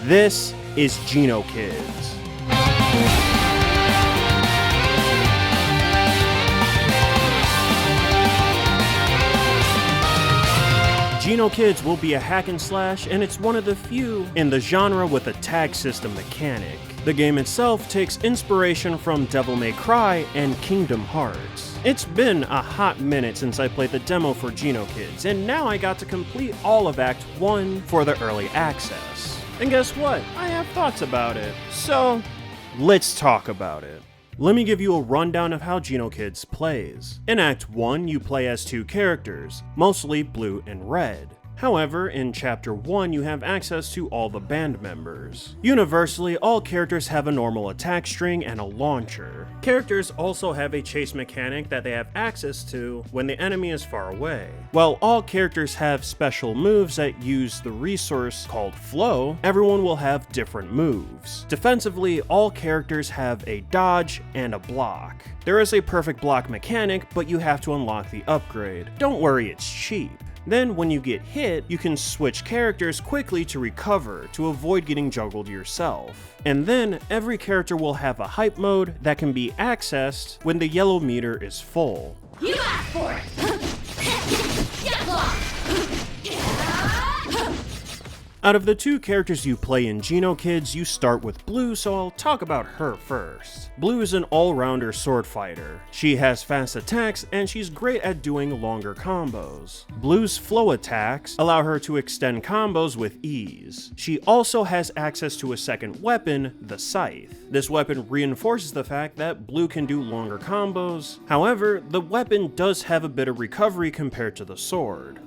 This is GENOKIDS. GENOKIDS will be a hack and slash, and it's one of the few in the genre with a tag system mechanic. The game itself takes inspiration from Devil May Cry and Kingdom Hearts. It's been a hot minute since I played the demo for GENOKIDS, and now I got to complete all of Act 1 for the early access. And guess what? I have thoughts about it. So, let's talk about it. Let me give you a rundown of how GENOKIDS plays. In Act 1, you play as two characters, mostly Blue and Red. However, in Chapter 1, you have access to all the band members. Universally, all characters have a normal attack string and a launcher. Characters also have a chase mechanic that they have access to when the enemy is far away. While all characters have special moves that use the resource called flow, everyone will have different moves. Defensively, all characters have a dodge and a block. There is a perfect block mechanic, but you have to unlock the upgrade. Don't worry, it's cheap. Then when you get hit, you can switch characters quickly to recover to avoid getting juggled yourself. And then every character will have a hype mode that can be accessed when the yellow meter is full. You asked for it! Get blocked! Out of the two characters you play in GENOKIDS, you start with Blue, so I'll talk about her first. Blue is an all-rounder sword fighter. She has fast attacks, and she's great at doing longer combos. Blue's flow attacks allow her to extend combos with ease. She also has access to a second weapon, the Scythe. This weapon reinforces the fact that Blue can do longer combos. However, the weapon does have a bit of recovery compared to the sword.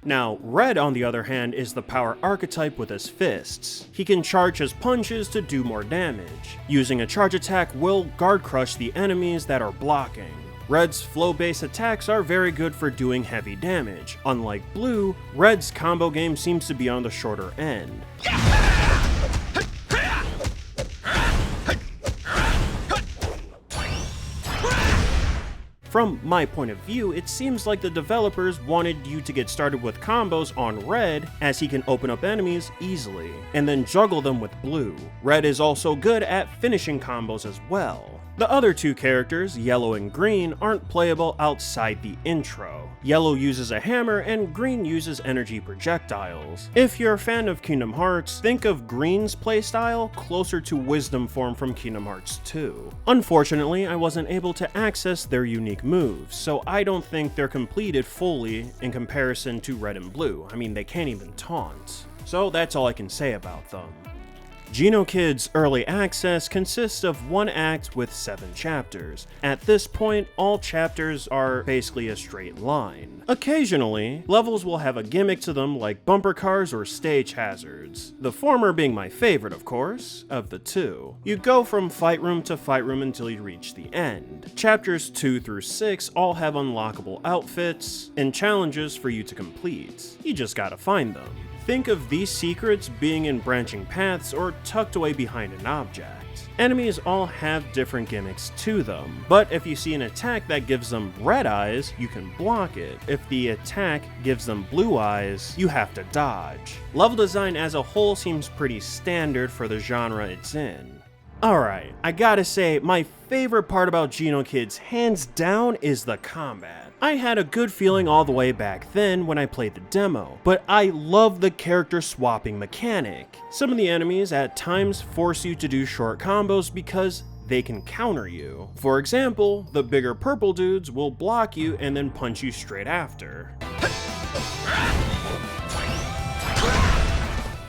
Now, Red, on the other hand, is the power archetype with his fists. He can charge his punches to do more damage. Using a charge attack will guard crush the enemies that are blocking. Red's flow-based attacks are very good for doing heavy damage. Unlike Blue, Red's combo game seems to be on the shorter end. From my point of view, it seems like the developers wanted you to get started with combos on Red, as he can open up enemies easily, and then juggle them with Blue. Red is also good at finishing combos as well. The other two characters, Yellow and Green, aren't playable outside the intro. Yellow uses a hammer and Green uses energy projectiles. If you're a fan of Kingdom Hearts, think of Green's playstyle closer to Wisdom form from Kingdom Hearts 2. Unfortunately, I wasn't able to access their unique moves, so I don't think they're completed fully in comparison to Red and Blue. I mean, they can't even taunt. So that's all I can say about them. GENOKIDS Early Access consists of one act with 7 chapters. At this point, all chapters are basically a straight line. Occasionally, levels will have a gimmick to them like bumper cars or stage hazards. The former being my favorite, of course, of the two. You go from fight room to fight room until you reach the end. Chapters 2 through 6 all have unlockable outfits and challenges for you to complete. You just gotta find them. Think of these secrets being in branching paths or tucked away behind an object. Enemies all have different gimmicks to them, but if you see an attack that gives them red eyes, you can block it. If the attack gives them blue eyes, you have to dodge. Level design as a whole seems pretty standard for the genre it's in. Alright, I gotta say, my favorite part about GENOKIDS hands down is the combat. I had a good feeling all the way back then when I played the demo, but I love the character swapping mechanic. Some of the enemies at times force you to do short combos because they can counter you. For example, the bigger purple dudes will block you and then punch you straight after.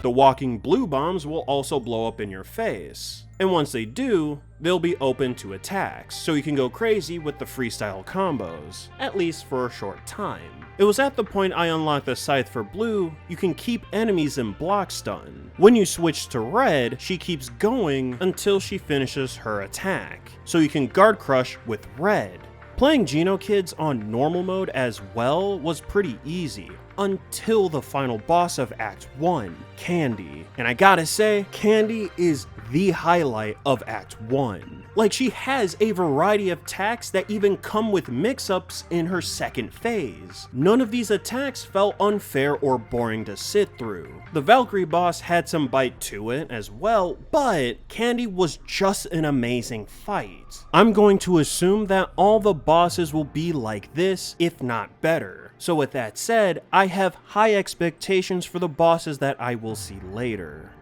The walking blue bombs will also blow up in your face. And once they do, they'll be open to attacks, so you can go crazy with the freestyle combos, at least for a short time. It was at the point I unlocked the Scythe for Blue, you can keep enemies in block stun. When you switch to Red, she keeps going until she finishes her attack, so you can guard crush with Red. Playing GENOKIDS on normal mode as well was pretty easy, until the final boss of Act 1, Candy. And I gotta say, Candy is the highlight of Act 1. Like, she has a variety of attacks that even come with mix-ups in her second phase. None of these attacks felt unfair or boring to sit through. The Valkyrie boss had some bite to it as well, but Candy was just an amazing fight. I'm going to assume that all the bosses will be like this, if not better. So with that said, I have high expectations for the bosses that I will see later.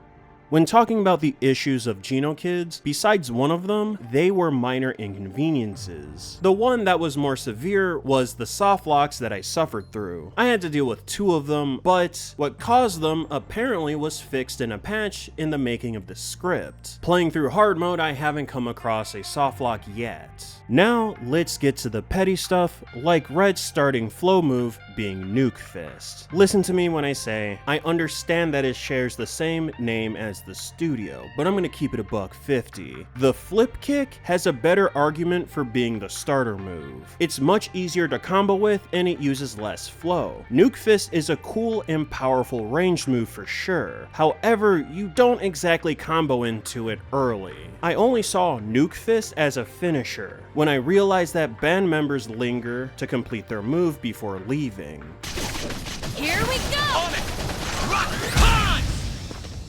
When talking about the issues of GENOKIDS, besides one of them, they were minor inconveniences. The one that was more severe was the soft locks that I suffered through. I had to deal with 2 of them, but what caused them apparently was fixed in a patch in the making of the script. Playing through hard mode, I haven't come across a soft lock yet. Now, let's get to the petty stuff, like Red's starting flow move being Nuke Fist. Listen to me when I say, I understand that it shares the same name as the studio, but I'm gonna keep it $150. The flip kick has a better argument for being the starter move. It's much easier to combo with and it uses less flow. Nuke Fist is a cool and powerful ranged move for sure. However, you don't exactly combo into it early. I only saw Nuke Fist as a finisher, when I realized that band members linger to complete their move before leaving. Here we go! On it! Rock on!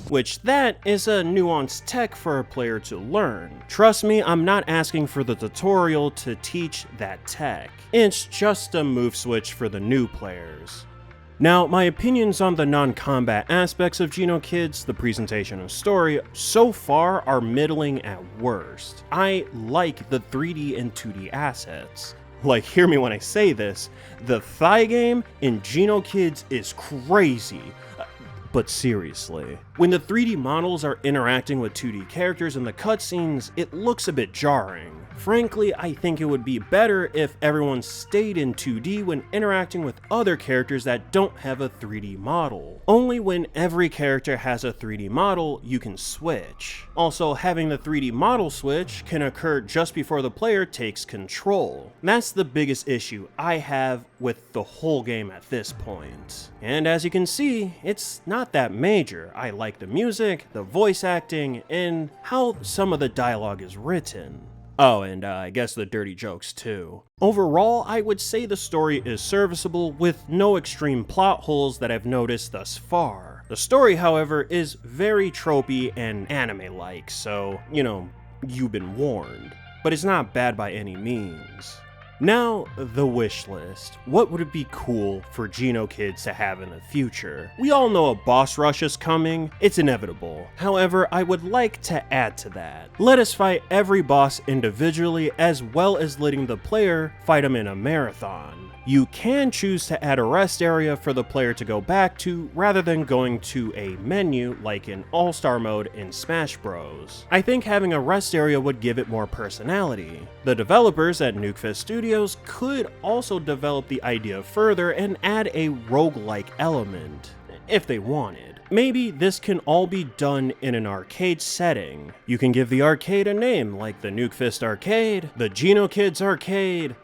Which that is a nuanced tech for a player to learn. Trust me, I'm not asking for the tutorial to teach that tech. It's just a move switch for the new players. Now, my opinions on the non-combat aspects of GENOKIDS, the presentation and story, so far are middling at worst. I like the 3D and 2D assets. Like, hear me when I say this, the thigh game in GENOKIDS is crazy. But seriously, when the 3D models are interacting with 2D characters in the cutscenes, it looks a bit jarring. Frankly, I think it would be better if everyone stayed in 2D when interacting with other characters that don't have a 3D model. Only when every character has a 3D model, you can switch. Also, having the 3D model switch can occur just before the player takes control. That's the biggest issue I have with the whole game at this point. And as you can see, it's not that major. I like the music, the voice acting, and how some of the dialogue is written. Oh, and I guess the dirty jokes too. Overall, I would say the story is serviceable with no extreme plot holes that I've noticed thus far. The story, however, is very tropey and anime-like, so, you know, you've been warned. But it's not bad by any means. Now, the wish list. What would it be cool for GENOKIDS to have in the future? We all know a boss rush is coming, it's inevitable. However, I would like to add to that. Let us fight every boss individually as well as letting the player fight them in a marathon. You can choose to add a rest area for the player to go back to rather than going to a menu like in All-Star mode in Smash Bros. I think having a rest area would give it more personality. The developers at Nuke Fist Studios could also develop the idea further and add a roguelike element, if they wanted. Maybe this can all be done in an arcade setting. You can give the arcade a name like the Nuke Fist Arcade, the GENOKIDS Arcade,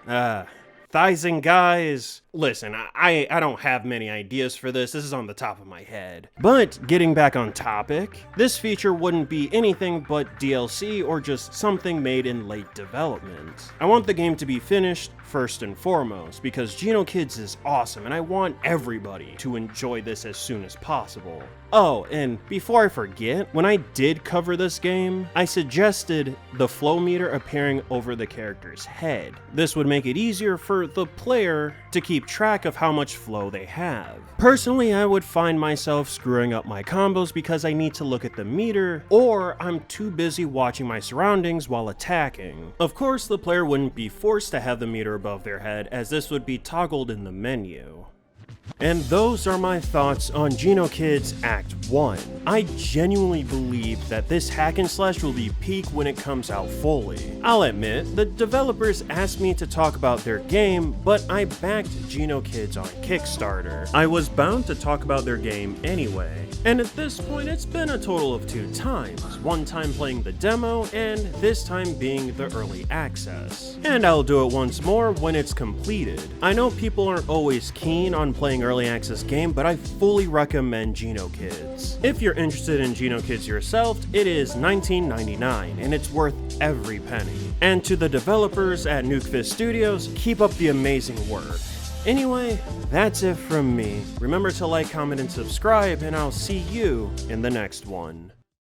Thighs and Guys. Listen, I don't have many ideas for this is on the top of my head. But getting back on topic, this feature wouldn't be anything but DLC or just something made in late development. I want the game to be finished first and foremost because GENOKIDS is awesome and I want everybody to enjoy this as soon as possible. Oh, and before I forget, when I did cover this game, I suggested the flow meter appearing over the character's head. This would make it easier for the player to keep track of how much flow they have. Personally, I would find myself screwing up my combos because I need to look at the meter, or I'm too busy watching my surroundings while attacking. Of course, the player wouldn't be forced to have the meter above their head, as this would be toggled in the menu. And those are my thoughts on GENOKIDS Act 1. I genuinely believe that this hack and slash will be peak when it comes out fully. I'll admit, the developers asked me to talk about their game, but I backed GENOKIDS on Kickstarter. I was bound to talk about their game anyway. And at this point, it's been a total of 2 times. One time playing the demo, and this time being the early access. And I'll do it once more when it's completed. I know people aren't always keen on playing amazing early access game, but I fully recommend GENOKIDS. If you're interested in GENOKIDS yourself, it is $19.99 and it's worth every penny. And to the developers at NukeFist Studios, keep up the amazing work. Anyway, that's it from me. Remember to like, comment, and subscribe, and I'll see you in the next one.